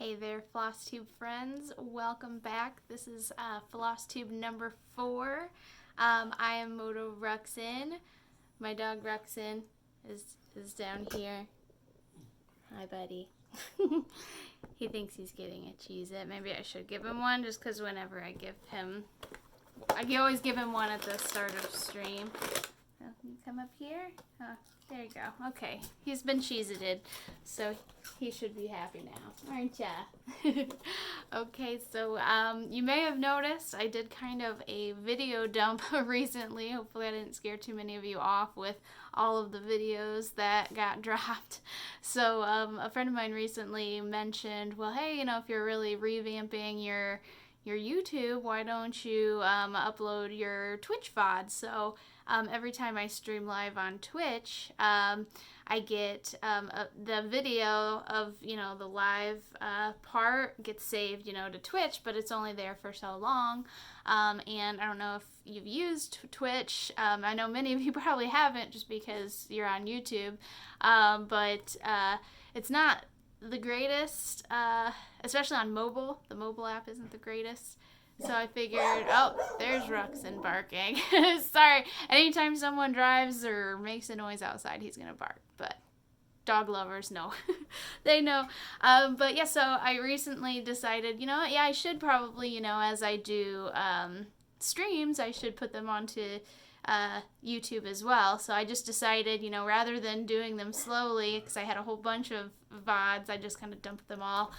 Hey there, FlossTube friends. Welcome back. This is FlossTube number 4. I am Moto Ruxin. My dog Ruxin is down here. Hi, buddy. He thinks he's getting a Cheez-It. Maybe I should give him one just because whenever I give him... I always give him one at the start of stream. Oh, you come up here? Oh, there you go. Okay. He's been Cheez-Ited, so he should be happy now. Aren't ya? Okay, so you may have noticed I did kind of a video dump recently. Hopefully I didn't scare too many of you off with all of the videos that got dropped. So a friend of mine recently mentioned, well, hey, you know, if you're really revamping your YouTube, why don't you upload your Twitch VOD? So every time I stream live on Twitch, I get the video of, you know, the live part gets saved, you know, to Twitch, but it's only there for so long. And I don't know if you've used Twitch. I know many of you probably haven't just because you're on YouTube, but it's not the greatest, especially on mobile. The mobile app isn't the greatest. So I figured, oh, there's Ruxin barking. Sorry, anytime someone drives or makes a noise outside, he's going to bark. But dog lovers know. They know. But yeah, so I recently decided, you know what, yeah, I should probably, you know, as I do streams, I should put them onto YouTube as well. So I just decided, you know, rather than doing them slowly, because I had a whole bunch of VODs, I just kind of dumped them all.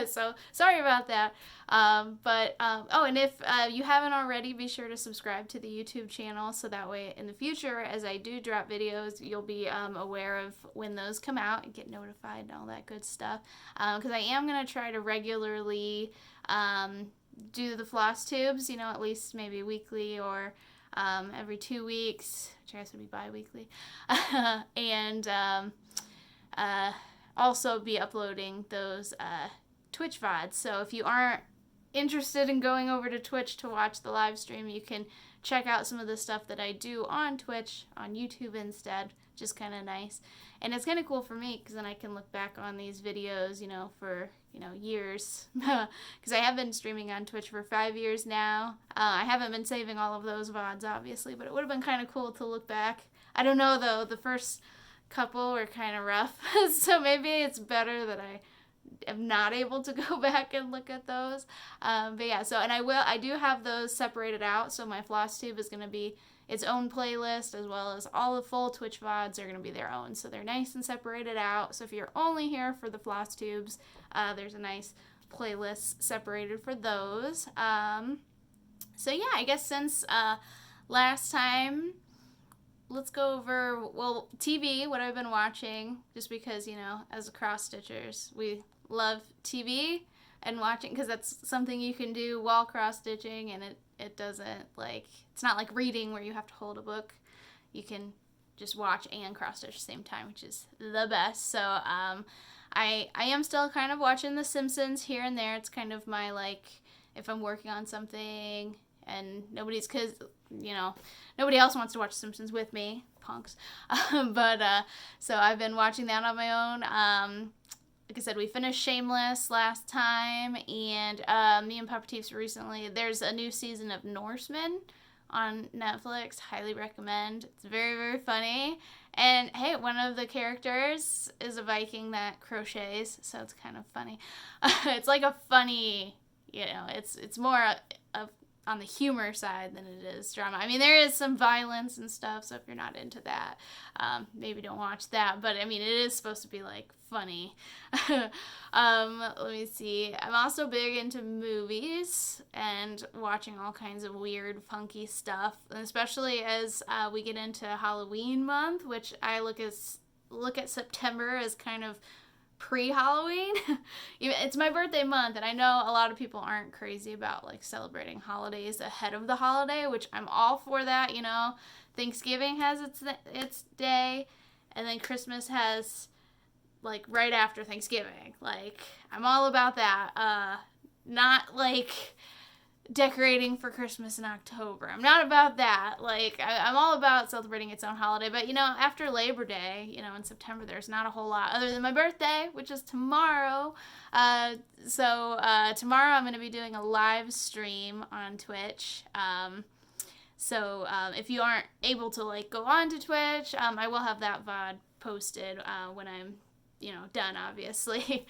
So sorry about that. Oh, and if you haven't already, be sure to subscribe to the YouTube channel so that way in the future, as I do drop videos, you'll be aware of when those come out and get notified and all that good stuff. Because I am going to try to regularly do the floss tubes, you know, at least maybe weekly or every 2 weeks, which I guess would be bi-weekly, and also be uploading those Twitch VODs. So if you aren't interested in going over to Twitch to watch the live stream, you can check out some of the stuff that I do on Twitch on YouTube instead, which is kind of nice. And it's kind of cool for me because then I can look back on these videos, you know, for, you know, years. Because I have been streaming on Twitch for 5 years now. I haven't been saving all of those VODs, obviously, but it would have been kind of cool to look back. I don't know, though. The first couple were kind of rough. So maybe it's better that I am not able to go back and look at those. But yeah, so, and I do have those separated out. So my floss tube is going to be its own playlist, as well as all the full Twitch VODs are going to be their own. So they're nice and separated out. So if you're only here for the floss tubes, there's a nice playlist separated for those. So yeah, I guess since last time, let's go over, well, TV, what I've been watching, just because, you know, as cross-stitchers, we love TV and watching, because that's something you can do while cross-stitching, and it doesn't, like, it's not like reading where you have to hold a book. You can just watch and cross-stitch at the same time, which is the best. So I am still kind of watching The Simpsons here and there. It's kind of my, like, if I'm working on something and nobody's, because, you know, nobody else wants to watch Simpsons with me, punks. So I've been watching that on my own. Like I said, we finished Shameless last time, and me and Papa Teeps recently, there's a new season of Norseman on Netflix. Highly recommend. It's very, very funny. And hey, one of the characters is a Viking that crochets, so it's kind of funny. It's like a funny, you know, it's more of on the humor side than it is drama. I mean, there is some violence and stuff, so if you're not into that, maybe don't watch that. But, I mean, it is supposed to be, like, funny. Let me see. I'm also big into movies and watching all kinds of weird, funky stuff, and especially as we get into Halloween month, which I look at September as kind of pre-Halloween. It's my birthday month, and I know a lot of people aren't crazy about, like, celebrating holidays ahead of the holiday, which I'm all for that, you know. Thanksgiving has its day, and then Christmas has, like, right after Thanksgiving. Like, I'm all about that. Not, like, decorating for Christmas in October. I'm not about that. Like, I'm all about celebrating its own holiday. But, you know, after Labor Day, you know, in September, there's not a whole lot other than my birthday, which is tomorrow. So tomorrow I'm going to be doing a live stream on Twitch. So if you aren't able to, like, go on to Twitch, I will have that VOD posted when I'm, you know, done, obviously.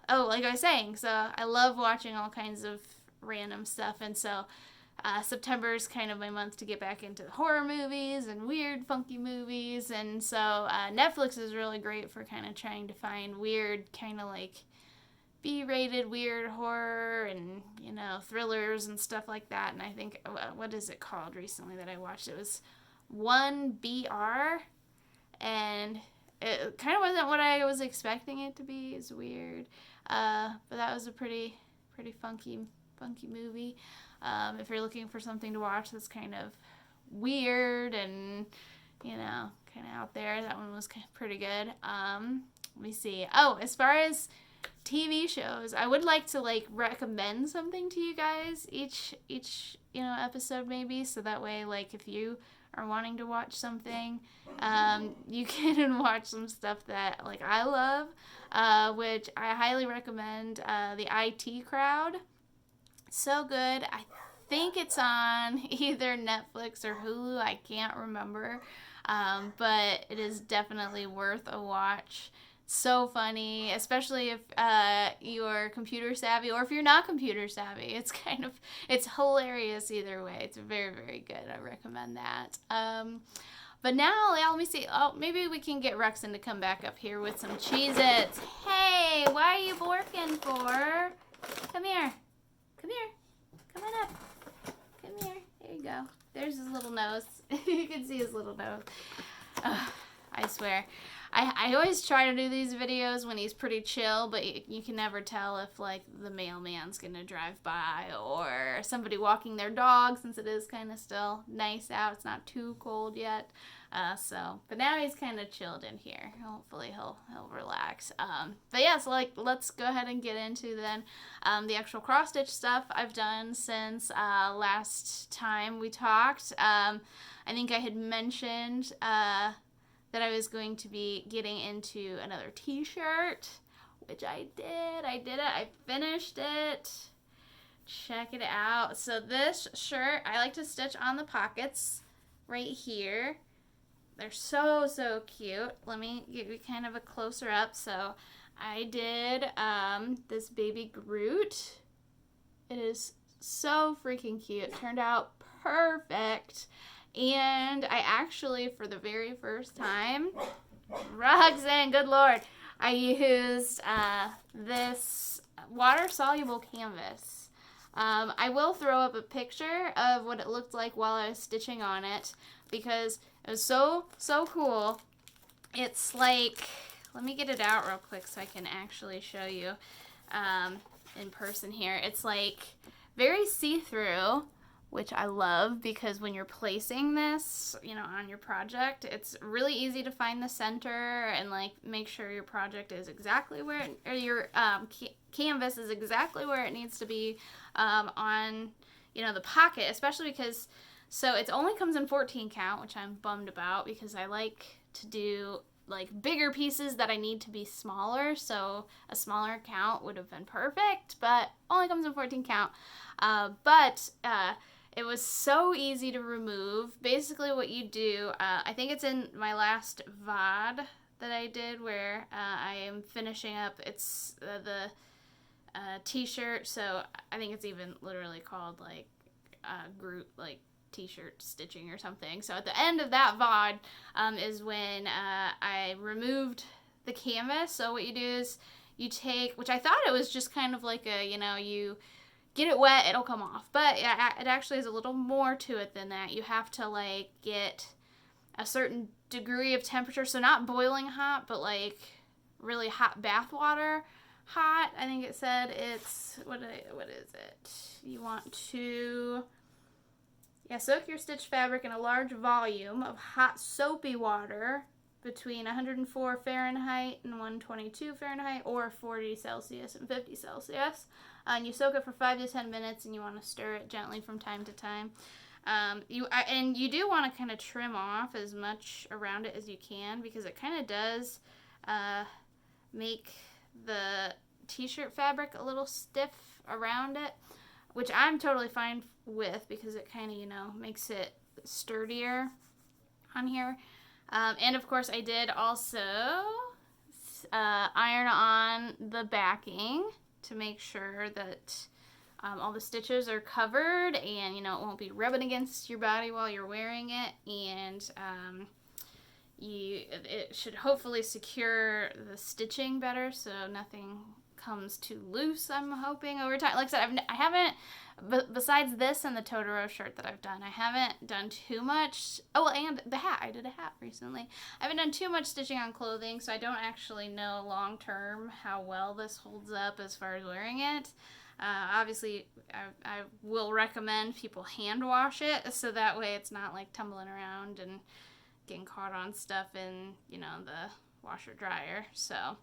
Oh, like I was saying, so I love watching all kinds of random stuff, and so September is kind of my month to get back into the horror movies and weird, funky movies, and so Netflix is really great for kind of trying to find weird, kind of like B-rated weird horror and, you know, thrillers and stuff like that, and I think, what is it called recently that I watched? It was 1BR, and it kind of wasn't what I was expecting it to be. It's weird. But that was a pretty funky movie. If you're looking for something to watch that's kind of weird and, you know, kind of out there, that one was pretty good. Let me see. Oh, as far as TV shows, I would like to, like, recommend something to you guys each you know, episode maybe, so that way, like, if you are wanting to watch something, you can watch some stuff that, like, I love, which I highly recommend. The IT Crowd, so good. I think it's on either Netflix or Hulu, I can't remember, but it is definitely worth a watch. So funny, especially if you're computer savvy, or if you're not computer savvy. It's hilarious either way. It's very, very good. I recommend that. But now, let me see. Oh, maybe we can get Rexon to come back up here with some Cheez-Its. Hey, why are you borking for? Come here. Come here. Come on up. Come here. There you go. There's his little nose. You can see his little nose. I swear. I always try to do these videos when he's pretty chill, but you can never tell if, like, the mailman's gonna drive by or somebody walking their dog, since it is kind of still nice out. It's not too cold yet. But now he's kind of chilled in here. Hopefully he'll relax. But yeah, so, like, let's go ahead and get into then the actual cross stitch stuff I've done since last time we talked. I think I had mentioned that I was going to be getting into another t-shirt, which I did. I finished it. Check it out. So this shirt, I like to stitch on the pockets right here. They're so, so cute. Let me give you kind of a closer up. So I did this baby Groot. It is so freaking cute. It turned out perfect. And I actually, for the very first time, Roxanne, good Lord, I used this water-soluble canvas. I will throw up a picture of what it looked like while I was stitching on it, because it was so, so cool. It's like, let me get it out real quick so I can actually show you in person here. It's like very see-through, which I love, because when you're placing this, you know, on your project, it's really easy to find the center and, like, make sure your project is exactly where or your canvas is exactly where it needs to be on, you know, the pocket, especially because, so it only comes in 14 count, which I'm bummed about, because I like to do, like, bigger pieces that I need to be smaller, so a smaller count would have been perfect, but only comes in 14 count. It was so easy to remove. Basically what you do, I think it's in my last VOD that I did where I am finishing up, it's the t-shirt, so I think it's even literally called, like, Groot, like, t-shirt stitching or something. So at the end of that VOD is when I removed the canvas. So what you do is you take, which I thought it was just kind of like a, you know, you get it wet, it'll come off. But it actually is a little more to it than that. You have to, like, get a certain degree of temperature. So not boiling hot, but, like, really hot bath water hot. I think it said it's, what is it? You want to, yeah, soak your stitch fabric in a large volume of hot soapy water between 104 Fahrenheit and 122 Fahrenheit, or 40 Celsius and 50 Celsius. And you soak it for 5 to 10 minutes, and you want to stir it gently from time to time. And you do want to kind of trim off as much around it as you can, because it kind of does make the t-shirt fabric a little stiff around it, which I'm totally fine with, because it kind of, you know, makes it sturdier on here. And of course I did also iron on the backing to make sure that all the stitches are covered, and, you know, it won't be rubbing against your body while you're wearing it, and it should hopefully secure the stitching better so nothing comes too loose, I'm hoping, over time. Like I said, I haven't, besides this and the Totoro shirt that I've done, I haven't done too much. Oh, and the hat. I did a hat recently. I haven't done too much stitching on clothing, so I don't actually know long term how well this holds up as far as wearing it. Obviously, I will recommend people hand wash it, so that way it's not like tumbling around and getting caught on stuff in, you know, the washer dryer. So,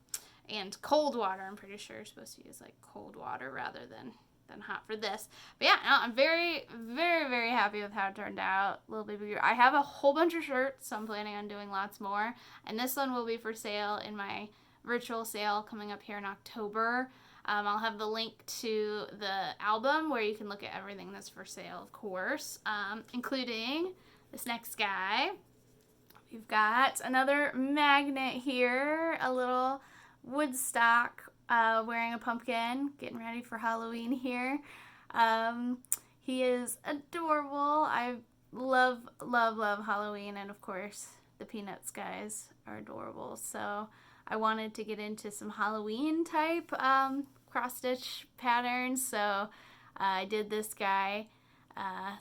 and cold water, I'm pretty sure you're supposed to use like cold water rather than hot for this. But yeah, no, I'm very, very, very happy with how it turned out. Little baby girl. I have a whole bunch of shirts, so I'm planning on doing lots more. And this one will be for sale in my virtual sale coming up here in October. I'll have the link to the album where you can look at everything that's for sale, of course, including this next guy. We've got another magnet here, a little Woodstock wearing a pumpkin, getting ready for Halloween here. He is adorable. I love, love, love Halloween, and of course the Peanuts guys are adorable. So I wanted to get into some Halloween type cross-stitch patterns, so I did this guy.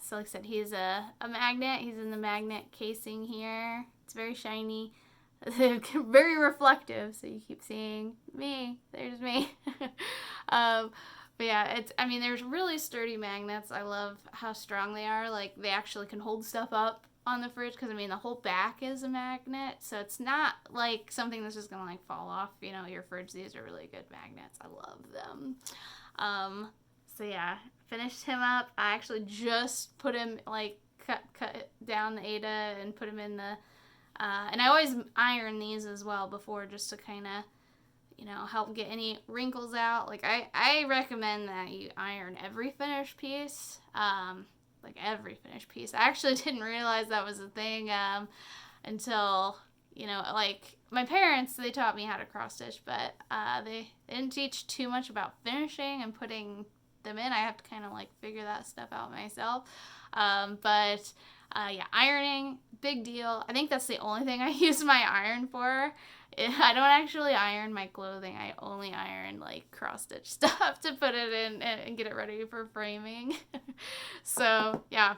So like I said, he's a magnet. He's in the magnet casing here. It's very shiny, very reflective, so you keep seeing me. There's me. But yeah, there's really sturdy magnets. I love how strong they are. Like, they actually can hold stuff up on the fridge, because the whole back is a magnet, so it's not like something that's just gonna like fall off, you know, your fridge. These are really good magnets. I love them. So yeah, finished him up. I actually just put him, like, cut down the Ada and put him in the and I always iron these as well before, just to kind of, you know, help get any wrinkles out. Like, I recommend that you iron every finished piece. Like, every finished piece. I actually didn't realize that was a thing until, you know, like, my parents, they taught me how to cross stitch, but they didn't teach too much about finishing and putting them in. I have to kind of like figure that stuff out myself. Yeah, ironing, big deal. I think that's the only thing I use my iron for. I don't actually iron my clothing. I only iron like cross stitch stuff to put it in and get it ready for framing. So yeah,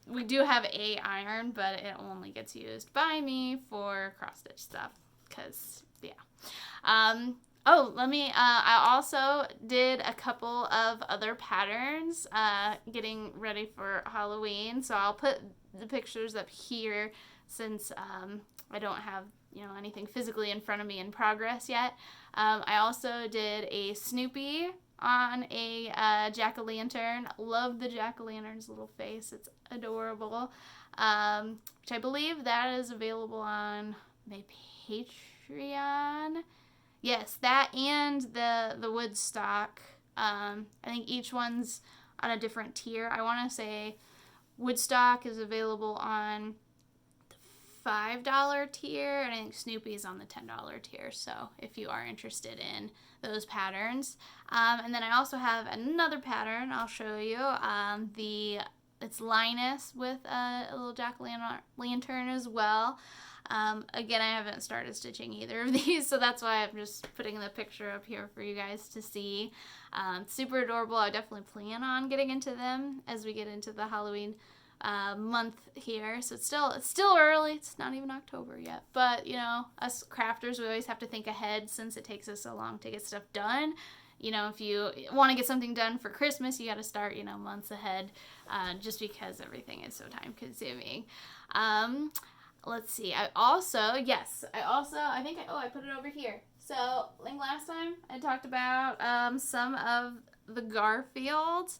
we do have a iron, but it only gets used by me for cross stitch stuff, because yeah. I also did a couple of other patterns getting ready for Halloween, so I'll put the pictures up here since I don't have, you know, anything physically in front of me in progress yet. I also did a Snoopy on a jack-o'-lantern. Love the jack-o'-lantern's little face. It's adorable. Which I believe that is available on my Patreon. Yes, that and the Woodstock. I think each one's on a different tier. I want to say Woodstock is available on the $5 tier, and I think Snoopy's on the $10 tier. So if you are interested in those patterns. And then I also have another pattern I'll show you. It's Linus with a little jack-o'-lantern as well. Again, I haven't started stitching either of these, so that's why I'm just putting the picture up here for you guys to see. Super adorable. I definitely plan on getting into them as we get into the Halloween month here. So it's still early. It's not even October yet, but you know, us crafters, we always have to think ahead since it takes us so long to get stuff done. You know, if you want to get something done for Christmas, you got to start, you know, months ahead, just because everything is so time consuming. let's see. I think I put it over here. So, I think last time I talked about some of the Garfield,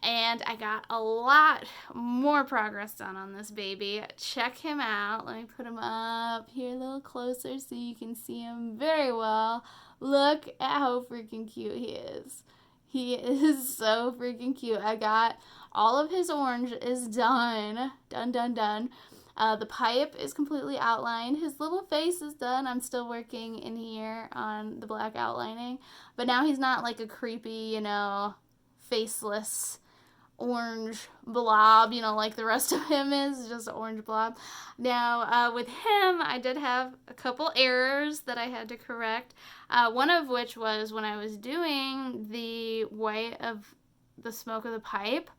and I got a lot more progress done on this baby. Check him out. Let me put him up here a little closer so you can see him very well. Look at how freaking cute he is. He is so freaking cute. I got all of his orange is done. Done. The pipe is completely outlined. His little face is done. I'm still working in here on the black outlining. But now he's not like a creepy, faceless orange blob, like the rest of him is, just an orange blob. Now, with him, I did have a couple errors that I had to correct. One of which was when I was doing the white of the smoke of the pipe,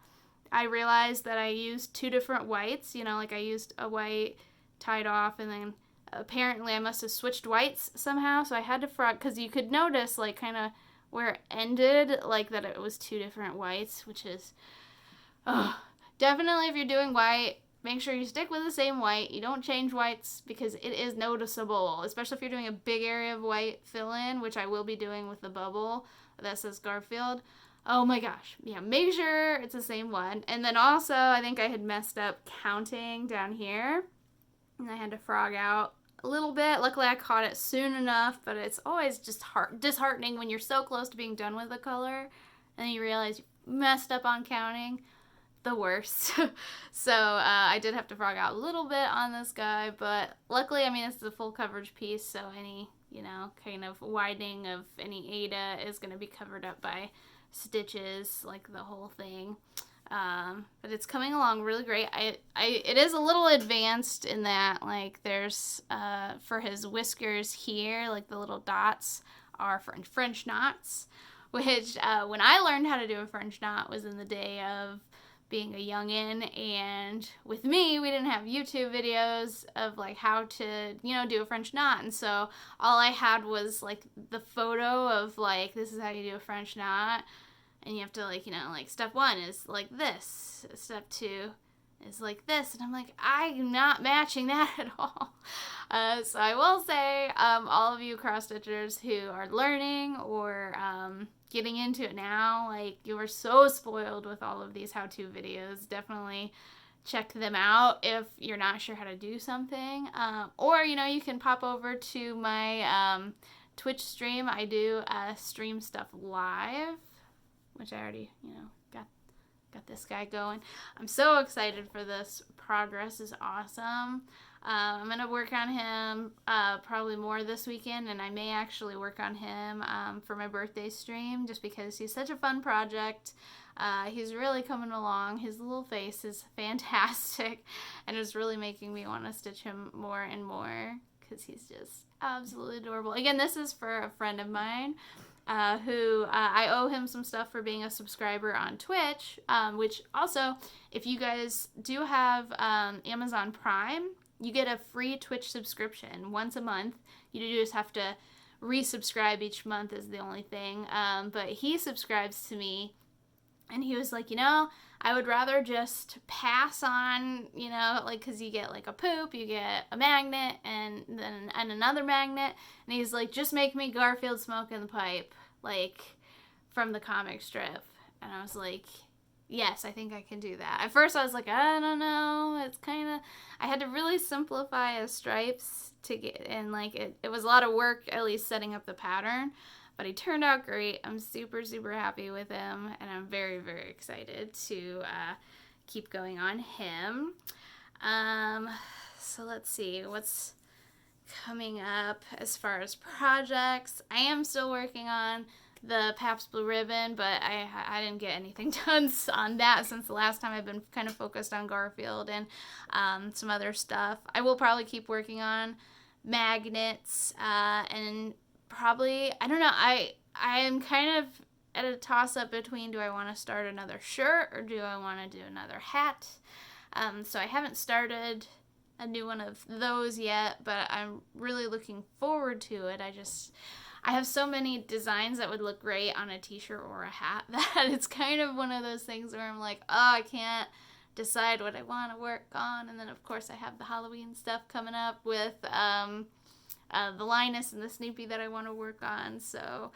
I realized that I used two different whites. I used a white tied off, and then apparently I must have switched whites somehow, so I had to frog, because you could notice, kind of where it ended, that it was two different whites, which is, definitely if you're doing white, make sure you stick with the same white. You don't change whites, because it is noticeable, especially if you're doing a big area of white fill-in, which I will be doing with the bubble that says Garfield. Oh my gosh. Yeah, make sure it's the same one. And then also, I think I had messed up counting down here, and I had to frog out a little bit. Luckily, I caught it soon enough, but it's always just disheartening when you're so close to being done with the color, and then you realize you messed up on counting. The worst. So I did have to frog out a little bit on this guy, but luckily, this is a full coverage piece, so any, kind of widening of any Ada is going to be covered up by stitches, like the whole thing. But it's coming along really great. It is a little advanced in that, there's, for his whiskers here, the little dots are French knots, which, when I learned how to do a French knot was in the day of being a youngin', and with me, we didn't have YouTube videos of, how to, do a French knot, and so all I had was, the photo of, this is how you do a French knot, and you have to, step 1 is like this, step 2 is like this, and I'm like, I'm not matching that at all. So I will say, all of you cross-stitchers who are learning or getting into it now, you were so spoiled with all of these how-to videos. Definitely check them out if you're not sure how to do something. Or, you can pop over to my Twitch stream. I do stream stuff live, which I already, got this guy going. I'm so excited for this. Progress is awesome. I'm going to work on him probably more this weekend, and I may actually work on him for my birthday stream, just because he's such a fun project. He's really coming along. His little face is fantastic, and it's really making me want to stitch him more and more, because he's just absolutely adorable. Again, this is for a friend of mine, who I owe him some stuff for being a subscriber on Twitch, which also, if you guys do have Amazon Prime, you get a free Twitch subscription once a month. You just have to resubscribe each month is the only thing. But he subscribes to me, and he was like, I would rather just pass on, because you get a poop, you get a magnet, and then another magnet, and he's like, just make me Garfield smoke in the pipe, from the comic strip. And I was like, yes, I think I can do that. At first I was like, I don't know, it's kind of, I had to really simplify his stripes to get, and it was a lot of work, at least setting up the pattern. But he turned out great. I'm super, super happy with him, and I'm very, very excited to keep going on him. So let's see what's coming up as far as projects. I am still working on the Pabst Blue Ribbon, but I didn't get anything done on that since the last time. I've been kind of focused on Garfield and some other stuff. I will probably keep working on magnets and probably, I don't know, I am kind of at a toss-up between, do I want to start another shirt or do I want to do another hat? So I haven't started a new one of those yet, but I'm really looking forward to it. I have so many designs that would look great on a t-shirt or a hat that it's kind of one of those things where I'm like, oh, I can't decide what I want to work on. And then, of course, I have the Halloween stuff coming up with the Linus and the Snoopy that I want to work on. So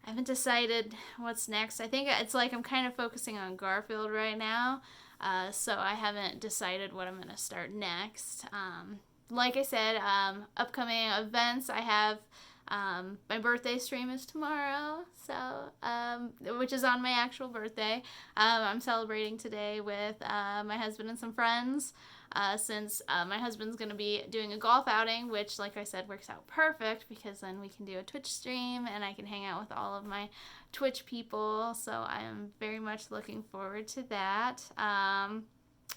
I haven't decided what's next. I think it's like I'm kind of focusing on Garfield right now. So I haven't decided what I'm going to start next. Like I said, upcoming events, I have my birthday stream is tomorrow, so which is on my actual birthday. I'm celebrating today with my husband and some friends, since my husband's going to be doing a golf outing, which, like I said, works out perfect because then we can do a Twitch stream and I can hang out with all of my Twitch people, so I am very much looking forward to that.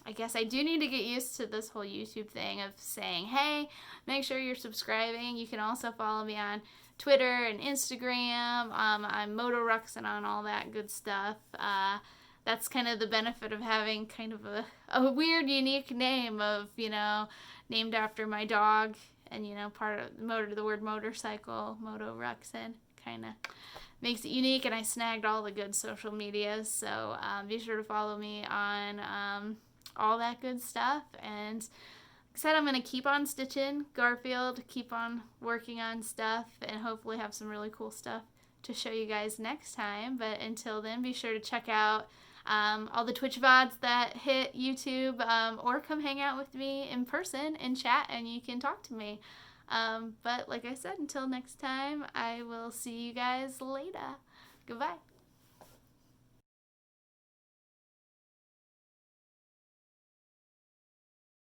I guess I do need to get used to this whole YouTube thing of saying, hey, make sure you're subscribing. You can also follow me on Twitter and Instagram. I'm MotoRuxin on all that good stuff. That's kind of the benefit of having kind of a weird, unique name of, named after my dog and, part of the word motorcycle, MotoRuxin, kind of makes it unique, and I snagged all the good social medias, so be sure to follow me on all that good stuff. And like I said, I'm going to keep on stitching Garfield, keep on working on stuff, and hopefully have some really cool stuff to show you guys next time. But until then, be sure to check out all the Twitch VODs that hit YouTube, or come hang out with me in person and chat, and you can talk to me. But like I said, until next time, I will see you guys later. Goodbye.